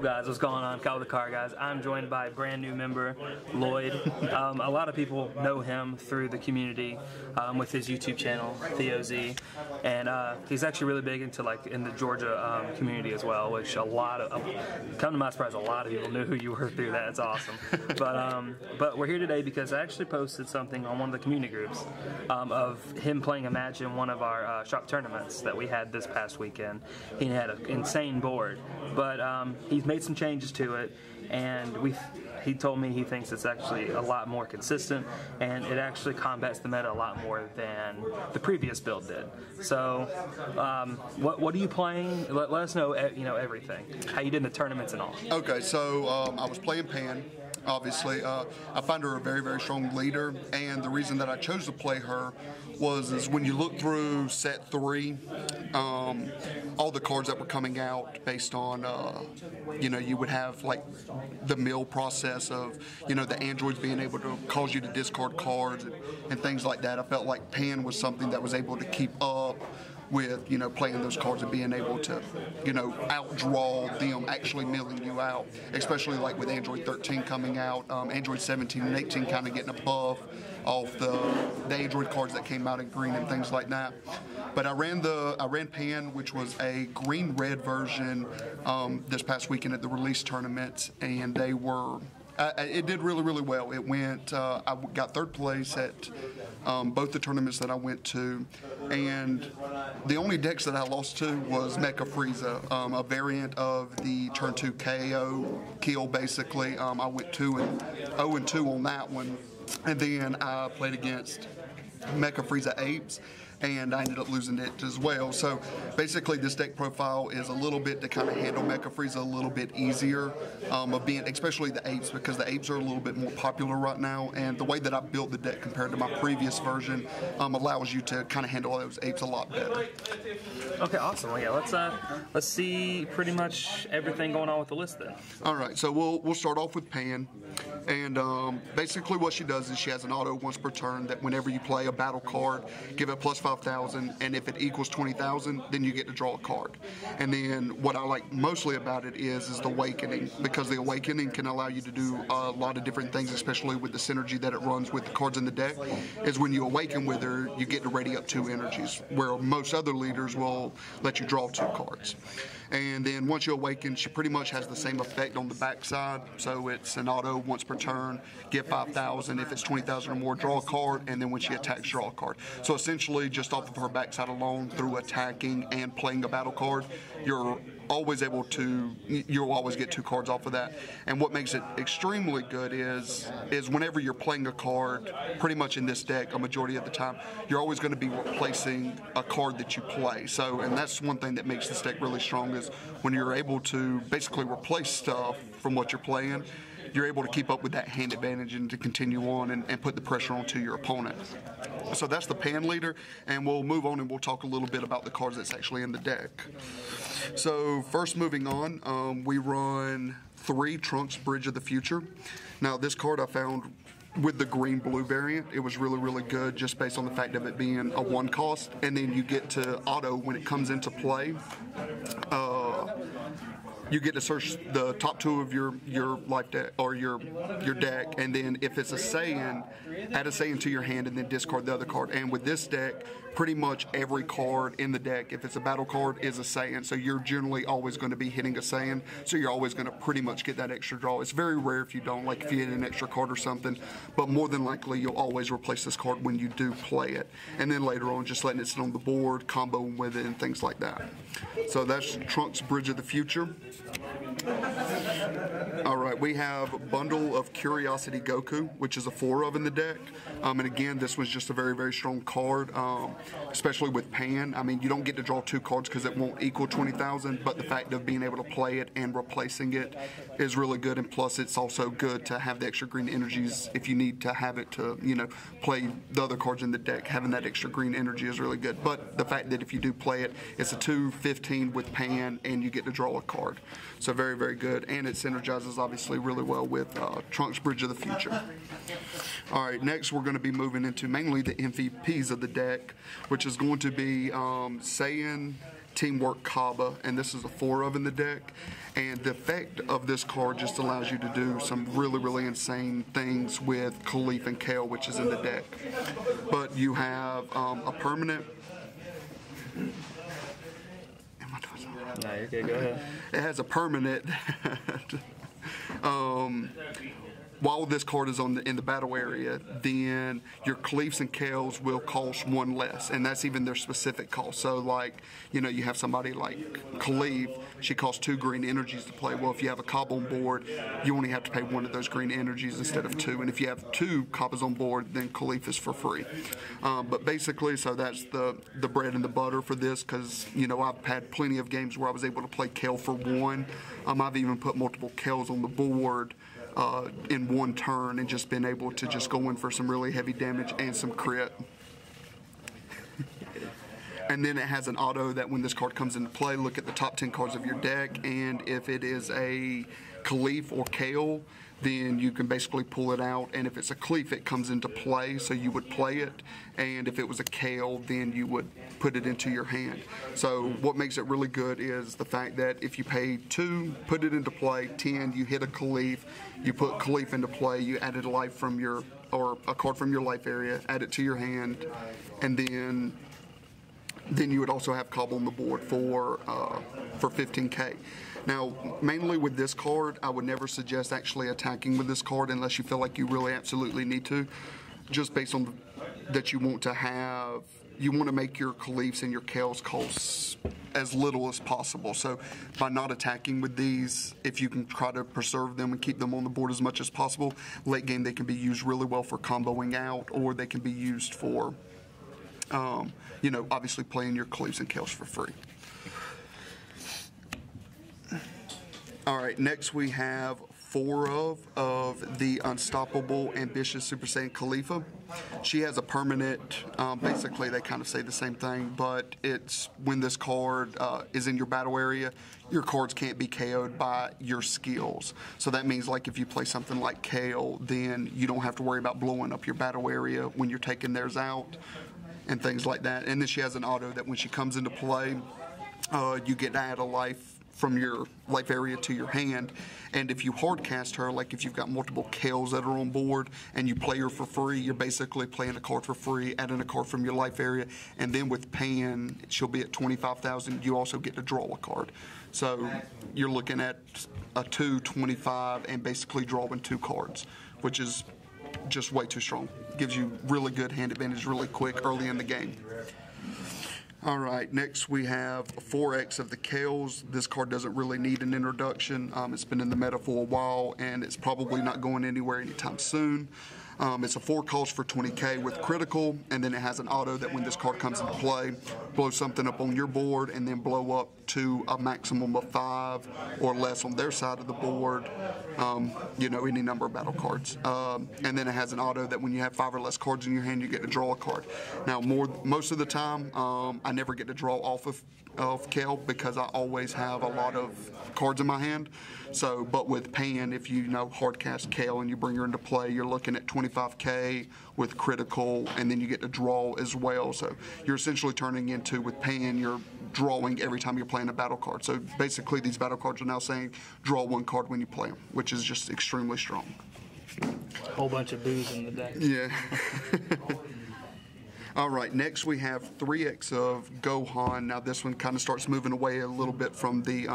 guys, what's going on? Kyle with TheCardGuyz. I'm joined by a brand new member, Lloyd. A lot of people know him through the community with his YouTube channel, TOZ, and he's actually really big into in the Georgia community as well, which come to my surprise, a lot of people knew who you were through that. It's awesome. But we're here today because I actually posted something on one of the community groups of him playing a match in one of our shop tournaments that we had this past weekend. He had an insane board, but he's made some changes to it, and he told me he thinks it's actually a lot more consistent, and it actually combats the meta a lot more than the previous build did. So, what are you playing? Let us know, everything. How you did in the tournaments and all. Okay, so I was playing Pan. Obviously, I find her a very, very strong leader, and the reason that I chose to play her is when you look through set 3, all the cards that were coming out based on, you would have like the mill process of, the androids being able to cause you to discard cards and things like that. I felt like Pan was something that was able to keep up with, playing those cards and being able to, outdraw them actually milling you out, especially like with Android 13 coming out, Android 17 and 18 kind of getting a buff off the Android cards that came out in green and things like that. But I ran Pan, which was a green-red version this past weekend at the release tournament, and it did really, really well. It went, I got 3rd place at both the tournaments that I went to, and the only decks that I lost to was Mecha Frieza, a variant of the turn 2 KO kill, basically. I went 0-2 on that one, and then I played against Mecha Frieza Apes, and I ended up losing it as well. So basically this deck profile is a little bit to kind of handle Mecha Frieza a little bit easier, especially the Apes, because the Apes are a little bit more popular right now, and the way that I built the deck compared to my previous version allows you to kind of handle those Apes a lot better. Okay, awesome. Well, yeah, let's see pretty much everything going on with the list then. All right, so we'll start off with Pan, and basically what she does is she has an auto once per turn that whenever you play a battle card, give it plus 5,000, and if it equals 20,000, then you get to draw a card. And then what I like mostly about it is the Awakening, because the Awakening can allow you to do a lot of different things, especially with the synergy that it runs with the cards in the deck, is when you awaken with her, you get to ready up 2 energies, where most other leaders will let you draw 2 cards. And then once you awaken, she pretty much has the same effect on the backside, so it's an auto once per turn, get 5,000, if it's 20,000 or more, draw a card, and then when she attacks, draw a card. So essentially, just off of her backside alone, through attacking and playing a battle card, you'll always get 2 cards off of that. And what makes it extremely good is whenever you're playing a card, pretty much in this deck, a majority of the time, you're always going to be replacing a card that you play. So, and that's one thing that makes this deck really strong, is when you're able to basically replace stuff from what you're playing, you're able to keep up with that hand advantage and to continue on and put the pressure onto your opponent. So that's the Pan leader, and we'll move on and we'll talk a little bit about the cards that's actually in the deck. So first, moving on, we run 3 Trunks Bridge of the Future. Now this card I found with the green-blue variant, it was really, really good just based on the fact of it being a 1 cost, and then you get to auto when it comes into play. You get to search the top 2 of your life deck or your deck, and then if it's a Saiyan, add a Saiyan to your hand and then discard the other card. And with this deck, pretty much every card in the deck, if it's a battle card, is a Saiyan. So you're generally always going to be hitting a Saiyan, so you're always going to pretty much get that extra draw. It's very rare if you don't, like if you hit an extra card or something, but more than likely you'll always replace this card when you do play it. And then later on, just letting it sit on the board, comboing with it, and things like that. So that's Trunks Bridge of the Future. Alright, we have Bundle of Curiosity Goku, which is a 4 of in the deck. And again, this was just a very, very strong card, especially with Pan. I mean, you don't get to draw 2 cards because it won't equal 20,000, but the fact of being able to play it and replacing it is really good, and plus it's also good to have the extra green energies if you need to have it to, play the other cards in the deck. Having that extra green energy is really good, but the fact that if you do play it, it's a 2/15 with Pan, and you get to draw a card. So very, very good, and it synergizes us obviously really well with Trunks Bridge of the Future. All right, next we're going to be moving into mainly the MVPs of the deck, which is going to be Saiyan, Teamwork Kaba, and this is a 4 of in the deck. And the effect of this card just allows you to do some really, really insane things with Khalif and Kale, which is in the deck. But you have a permanent. No, you're good. Go ahead. It has a permanent while this card is in the battle area, then your Khalifs and Kales will cost 1 less, and that's even their specific cost. So, like, you know, you have somebody like Khalif, she costs 2 green energies to play. Well, if you have a Cobb on board, you only have to pay 1 of those green energies instead of 2. And if you have 2 Cobbas on board, then Khalif is for free. But basically, so that's the bread and the butter for this, because, you know, I've had plenty of games where I was able to play Kale for 1. I've even put multiple Kales on the board in 1 turn and just been able to just go in for some really heavy damage and some crit. And then it has an auto that when this card comes into play, look at the top 10 cards of your deck, and if it is a Khalif or Kale, then you can basically pull it out, and if it's a Khalif, it comes into play, so you would play it, and if it was a Kale, then you would put it into your hand. So what makes it really good is the fact that if you pay 2, put it into play, 10, you hit a Khalif, you put Khalif into play, you added a life from your, or a card from your life area, add it to your hand, and then you would also have Cobb on the board for 15K. Now, mainly with this card, I would never suggest actually attacking with this card unless you feel like you really absolutely need to, just based on that you want to make your Khalifs and your Kales costs as little as possible. So by not attacking with these, if you can try to preserve them and keep them on the board as much as possible, late game they can be used really well for comboing out, or they can be used for, you know, obviously playing your Khalifs and Kales for free. All right, next we have 4 of the Unstoppable Ambitious Super Saiyan Khalifa. She has a permanent, basically they kind of say the same thing, but it's when this card is in your battle area, your cards can't be KO'd by your skills. So that means, like, if you play something like Kale, then you don't have to worry about blowing up your battle area when you're taking theirs out and things like that. And then she has an auto that when she comes into play, you get to add a life from your life area to your hand, and if you hard cast her, like if you've got multiple Kales that are on board and you play her for free, you're basically playing a card for free, adding a card from your life area, and then with paying, she'll be at 25,000. You also get to draw a card. So you're looking at a 225 and basically drawing 2 cards, which is just way too strong. Gives you really good hand advantage really quick early in the game. All right, next we have 4X of the Kales. This card doesn't really need an introduction. It's been in the meta for a while, and it's probably not going anywhere anytime soon. It's a 4 cost for 20K with critical, and then it has an auto that when this card comes into play, blow something up on your board and then blow up to a maximum of 5 or less on their side of the board, you know, any number of battle cards. And then it has an auto that when you have 5 or less cards in your hand, you get to draw a card. Now, most of the time, I never get to draw off of Kale because I always have a lot of cards in my hand. So, but with Pan, if you know hard cast Kale and you bring her into play, you're looking at 25K with critical, and then you get to draw as well. So you're essentially turning into, with Pan, you're drawing every time you're playing a battle card. So basically these battle cards are now saying draw 1 card when you play them, which is just extremely strong. Whole bunch of booze in the deck. Yeah. All right, next we have 3X of Gohan. Now this one kind of starts moving away a little bit from the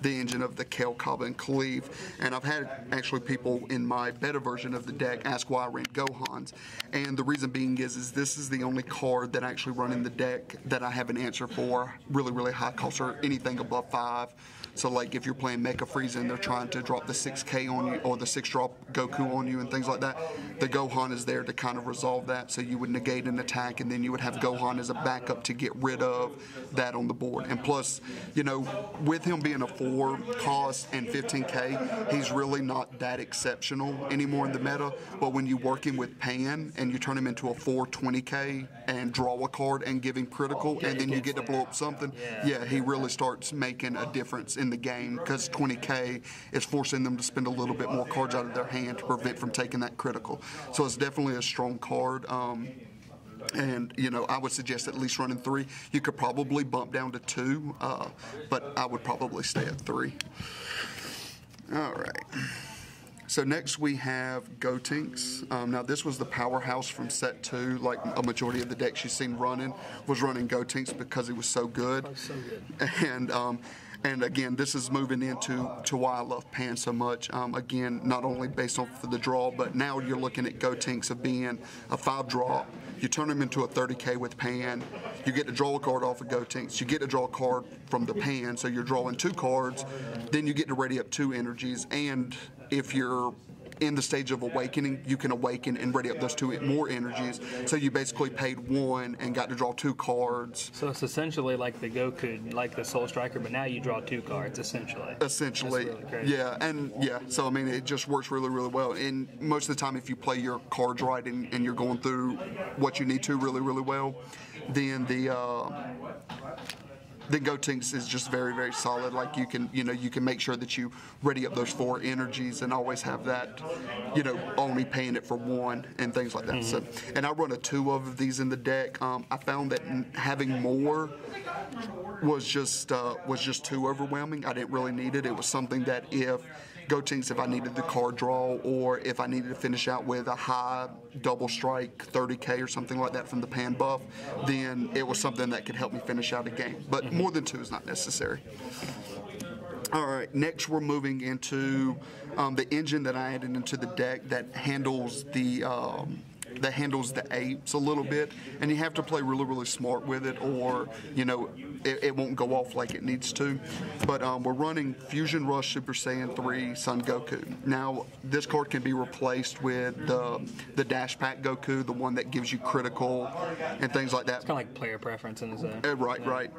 engine of the Kale, Kaba, and Khalif. And I've had actually people in my beta version of the deck ask why I ran Gohans. And the reason being is this is the only card that I actually run in the deck that I have an answer for really, really high cost or anything above 5. So like if you're playing Mecha Frieza and they're trying to drop the 6K on you or the 6-drop Goku on you and things like that, the Gohan is there to kind of resolve that. So you would negate an attack and then you would have Gohan as a backup to get rid of that on the board. And plus, you know, with him being a 4 cost and 15K, he's really not that exceptional anymore in the meta. But when you work him with Pan and you turn him into a 4 20K and draw a card and give him critical and then you get to blow up something, yeah, he really starts making a difference in the game, because 20K is forcing them to spend a little bit more cards out of their hand to prevent from taking that critical. So it's definitely a strong card. And, you know, I would suggest at least running 3. You could probably bump down to 2, but I would probably stay at 3. All right. So next we have Gotenks. Now this was the powerhouse from set 2. Like a majority of the decks you've seen was running Gotenks because it was so good. Oh, so good. And again, this is moving into why I love Pan so much. Again, not only based off of the draw, but now you're looking at Gotenks of being a 5-drop. You turn them into a 30K with Pan. You get to draw a card off of Gotenks. You get to draw a card from the Pan, so you're drawing 2 cards. Then you get to ready up 2 energies. And if you're in the stage of awakening, you can awaken and ready up those 2 more energies. So you basically paid 1 and got to draw 2 cards. So it's essentially like the Goku, like the Soul Striker, but now you draw 2 cards, essentially. Essentially, really crazy. Yeah. So I mean, it just works really, really well. And most of the time, if you play your cards right and you're going through what you need to really, really well, then the Gotenks is just very, very solid. Like you can make sure that you ready up those 4 energies and always have that, only paying it for 1 and things like that. Mm-hmm. So, and I run a 2 of these in the deck. I found that having more was just too overwhelming. I didn't really need it. It was something that if I needed the card draw, or if I needed to finish out with a high double strike 30K or something like that from the Pan buff, then it was something that could help me finish out a game. But more than 2 is not necessary. All right, next we're moving into the engine that I added into the deck that handles the apes a little bit, and you have to play really, really smart with it, or it won't go off like it needs to. But we're running Fusion Rush Super Saiyan 3 Son Goku. Now this card can be replaced with the Dash Pack Goku, the one that gives you critical and things like that. It's kind of like player preference in a sense. Right.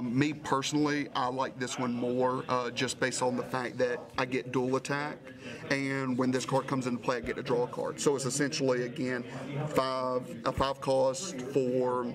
Me personally, I like this one more, just based on the fact that I get dual attack, and when this card comes into play, I get to draw a card. So it's essentially, again, a 5 cost for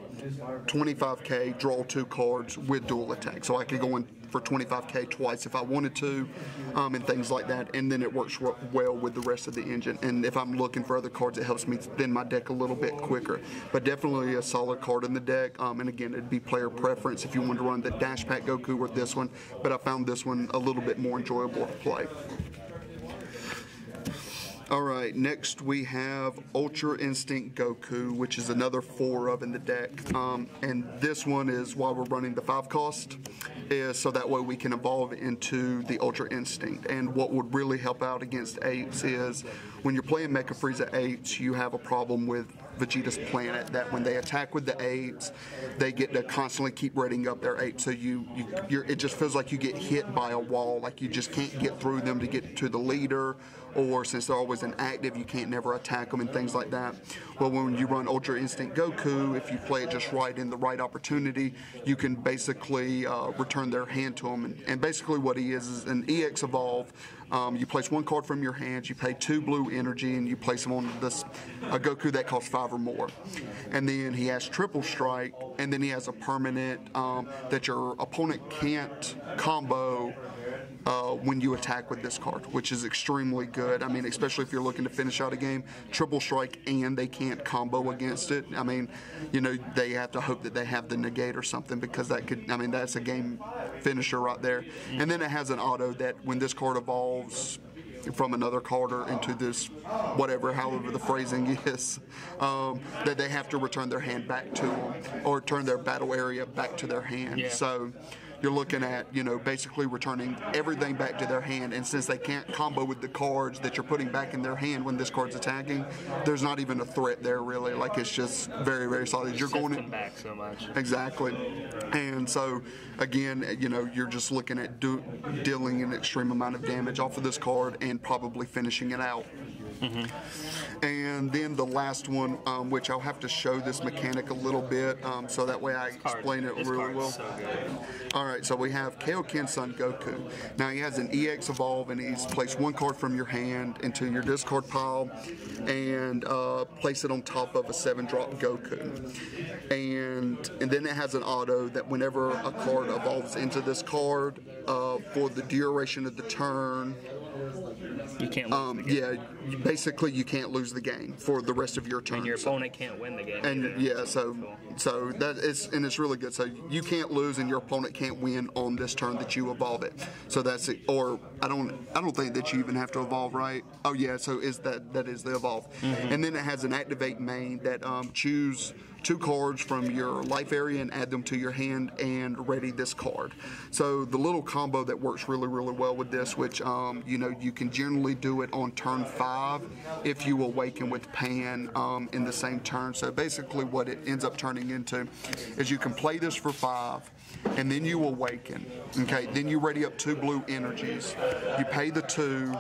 25K, draw 2 cards with dual attack. So I could go in for 25K twice if I wanted to, and things like that. And then it works well with the rest of the engine. And if I'm looking for other cards, it helps me spin my deck a little bit quicker. But definitely a solid card in the deck. And again, it'd be player preference if you want to run the Dash Pack Goku or this one. But I found this one a little bit more enjoyable to play. All right, next we have Ultra Instinct Goku, which is another 4 of in the deck. And this one is why we're running the 5 cost, is so that way we can evolve into the Ultra Instinct. And what would really help out against 8s is when you're playing Mecha Frieza 8s, you have a problem with Vegeta's planet, that when they attack with the 8s, they get to constantly keep readying up their 8s. So it just feels like you get hit by a wall, like you just can't get through them to get to the leader, or since they're always inactive, you can't never attack them and things like that. Well, when you run Ultra Instinct Goku, if you play it just right in the right opportunity, you can basically return their hand to them. And basically what he is an EX Evolve. You place 1 card from your hand, you pay 2 blue energy, and you place him on a Goku that costs 5 or more. And then he has Triple Strike, and then he has a permanent that your opponent can't combo when you attack with this card, which is extremely good. I mean, especially if you're looking to finish out a game, Triple Strike, and they can't combo against it. I mean, they have to hope that they have the negate or something, because that's a game finisher right there. And then it has an auto that when this card evolves from another card or into this, however the phrasing is, that they have to return their hand back to them, or turn their battle area back to their hand. Yeah. So you're looking at, basically returning everything back to their hand. And since they can't combo with the cards that you're putting back in their hand when this card's attacking, there's not even a threat there, really. Like, it's just very, very solid. You're going them back so much. Exactly. And so, again, you're just looking at dealing an extreme amount of damage off of this card and probably finishing it out. And then the last one, which I'll have to show this mechanic a little bit, so that way I explain it really well. So good. All right, so we have Kaioken Son Goku. Now he has an EX Evolve, and he's placed one card from your hand into your discard pile, and place it on top of a 7-drop Goku. And then it has an auto that whenever a card evolves into this card, for the duration of the turn, You can't lose the game. yeah, basically you can't lose the game for the rest of your turn. And your opponent can't win the game. And either. yeah, so that is, and it's really good. So you can't lose, and your opponent can't win on this turn that you evolve it. So that's it. Or I don't think that you even have to evolve, right? Oh yeah, so that is the evolve. And then it has an activate main that choose 2 cards from your life area and add them to your hand and ready this card. So the little combo that works really, really well with this, which you can generally do it on turn 5 if you awaken with Pan in the same turn. So basically what it ends up turning into is you can play this for 5, and then you awaken. Okay, then you ready up 2 blue energies. You pay the 2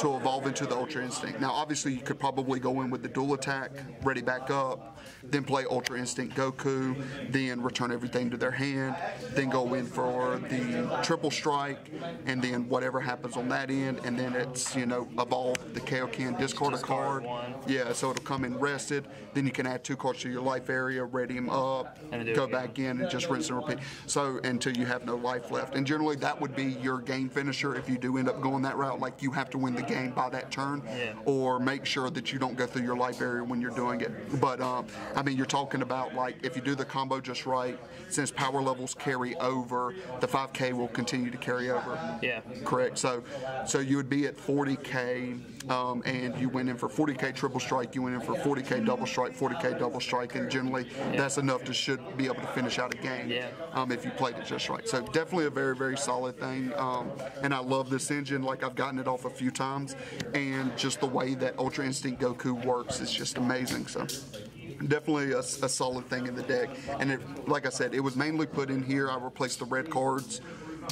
to evolve into the Ultra Instinct. Now obviously you could probably go in with the dual attack, ready back up, then play Ultra Instinct Goku, then return everything to their hand, then go in for the triple strike, and then whatever happens on that end, and then it's, evolve the Kaioken, discard a card. Yeah, so it'll come in rested, then you can add 2 cards to your life area, ready them up, go back in, and just rinse and repeat. So until you have no life left. And generally that would be your game finisher if you do end up going that route, like you have to win the game by that turn, or make sure that you don't go through your life area when you're doing it. But I mean, you're talking about, like, if you do the combo just right, since power levels carry over, the 5K will continue to carry over. Yeah. Correct. So you would be at 40K, and you went in for 40K triple strike, you went in for 40K double strike, 40K double strike, and generally that's enough to should be able to finish out a game if you played it just right. So definitely a very, very solid thing, and I love this engine. Like, I've gotten it off a few times, and just the way that Ultra Instinct Goku works is just amazing. So definitely a solid thing in the deck. And it, like I said, it was mainly put in here. I replaced the red cards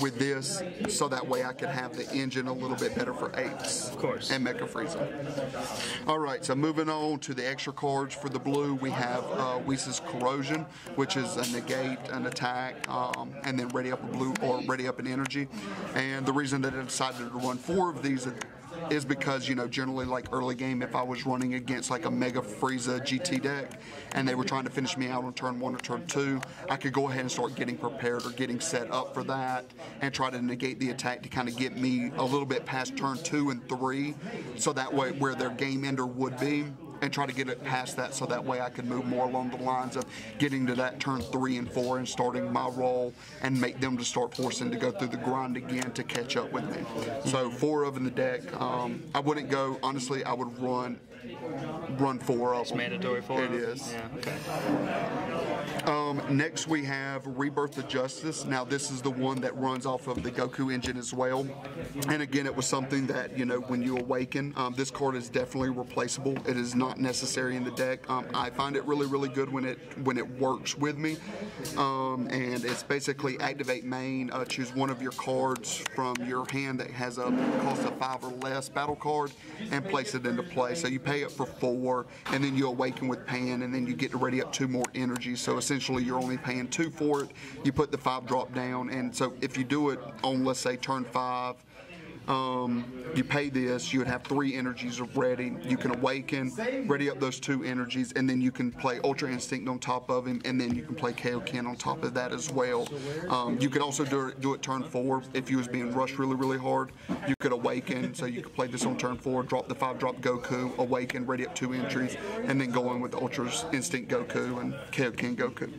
with this so that way I could have the engine a little bit better for 8s. Of course. And Mecha Frieza. Alright, so moving on to the extra cards for the blue, we have Whis' Corrosion, which is a negate, an attack, and then ready up a blue, or ready up an energy. And the reason that I decided to run 4 of these is because, generally, like early game, if I was running against like a Mega Frieza GT deck and they were trying to finish me out on turn 1 or turn 2, I could go ahead and start getting prepared or getting set up for that and try to negate the attack to kind of get me a little bit past turn 2 and 3, so that way where their game ender would be, and try to get it past that, so that way I could move more along the lines of getting to that turn 3 and 4 and starting my roll, and make them to start forcing to go through the grind again to catch up with me. So 4 of in the deck. I wouldn't go, honestly, I would run 4 of them. It's mandatory 4? It is. Yeah, okay. Next we have Rebirth of Justice. Now this is the one that runs off of the Goku engine as well. And again, it was something that, when you awaken, this card is definitely replaceable. It is not necessary in the deck. I find it really, really good when it works with me. And it's basically activate main, choose one of your cards from your hand that has a cost of 5 or less battle card, and place it into play. So you pay it for 4, and then you awaken with Pan, and then you get to ready up 2 more energies. So essentially you're only paying 2 for it. You put the 5 drop down, and so if you do it on, let's say, turn 5, you pay this, you would have 3 energies ready. You can awaken, ready up those 2 energies, and then you can play Ultra Instinct on top of him, and then you can play Kaioken on top of that as well. You could also do it turn 4 if you was being rushed really, really hard. You could awaken, so you could play this on turn 4, drop the 5 drop Goku, awaken, ready up 2 entries, and then go in with the Ultra Instinct Goku and Kaioken Goku.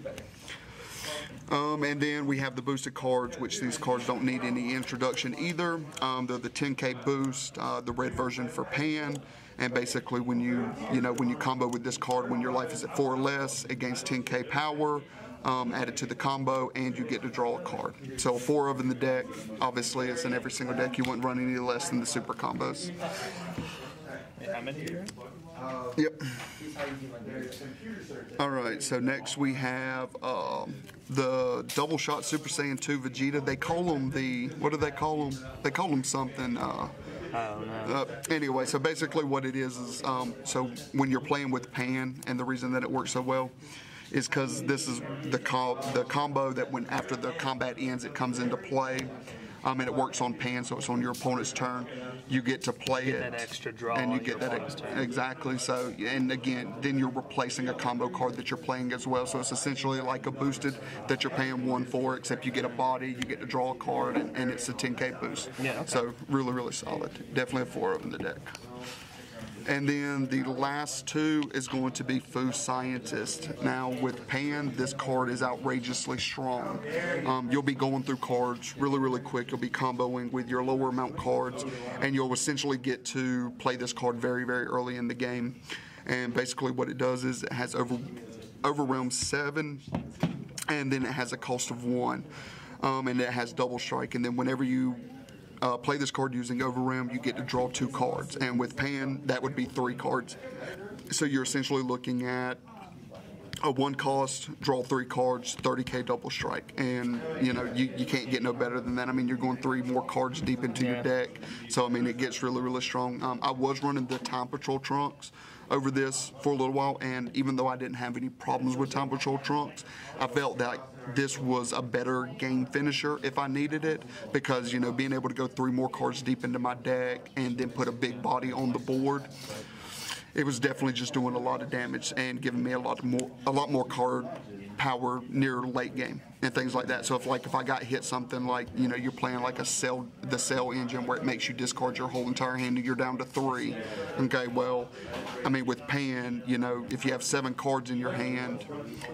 And then we have the boosted cards, which these cards don't need any introduction either. They're the 10K boost, the red version for Pan, and basically when you combo with this card, when your life is at 4 or less, it gains 10K power, added to the combo, and you get to draw a card. So 4 of in the deck. Obviously, it's in every single deck. You wouldn't run any less than the super combos. Yep. Alright, so next we have the Double Shot Super Saiyan 2 Vegeta. They call them what do they call them? They call them something. Oh, no. Anyway, so basically what it is so when you're playing with Pan, and the reason that it works so well is because this is the combo that when after the combat ends, it comes into play. And it works on Pan, so it's on your opponent's turn. You get to play it, that extra draw, and you get that exactly. So, and again, then you're replacing a combo card that you're playing as well. So it's essentially like a boosted that you're paying 1 for, except you get a body, you get to draw a card, and it's a 10K boost. Yeah. Okay. So really, really solid. Definitely a 4 in the deck. And then the last 2 is going to be Foo Scientist. Now with Pan, this card is outrageously strong. You'll be going through cards really, really quick. You'll be comboing with your lower amount cards, and you'll essentially get to play this card very, very early in the game. And basically what it does is it has Overwhelm 7, and then it has a cost of 1. And it has double strike, and then whenever you play this card using Overwhelm, you get to draw 2 cards, and with Pan, that would be 3 cards. So you're essentially looking at a 1 cost, draw 3 cards, 30K double strike, and you know you can't get no better than that. I mean, you're going 3 more cards deep into your deck, so I mean it gets really, really strong. I was running the Time Patrol Trunks over this for a little while, and even though I didn't have any problems with Time Patrol Trunks, I felt that this was a better game finisher if I needed it, because you know being able to go 3 more cards deep into my deck and then put a big body on the board, it was definitely just doing a lot of damage and giving me a lot more card power near late game and things like that. So if I got hit something like, you know, you're playing like the cell engine where it makes you discard your whole entire hand and you're down to 3. Okay, well, I mean with Pan, you know, if you have 7 cards in your hand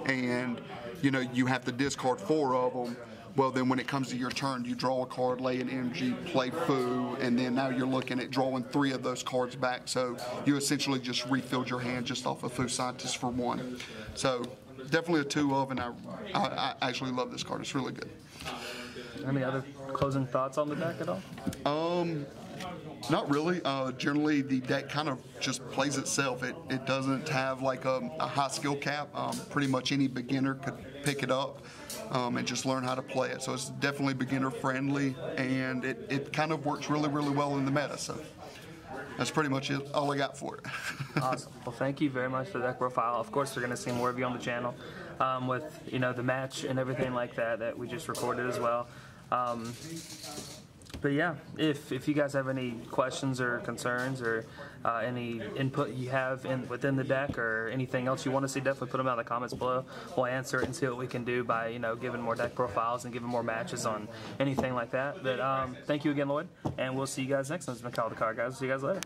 and you know you have to discard 4 of them, well then when it comes to your turn, you draw a card, lay an energy, play Foo, and then now you're looking at drawing 3 of those cards back. So you essentially just refilled your hand just off of Foo Scientist for 1. So definitely a 2 of, and I actually love this card. It's really good. Any other closing thoughts on the deck at all? Not really. Generally, the deck kind of just plays itself. It doesn't have like a high skill cap. Pretty much any beginner could pick it up and just learn how to play it. So it's definitely beginner friendly, and it kind of works really, really well in the meta. So that's pretty much it. All I got for it. Awesome. Well, thank you very much for the deck profile. Of course, we're going to see more of you on the channel with the match and everything like that we just recorded as well. But yeah, if you guys have any questions or concerns or any input you have within the deck or anything else you want to see, definitely put them out in the comments below. We'll answer it and see what we can do by giving more deck profiles and giving more matches on anything like that. But thank you again, Lloyd, and we'll see you guys next time. It's been TheCardGuyz. See you guys later.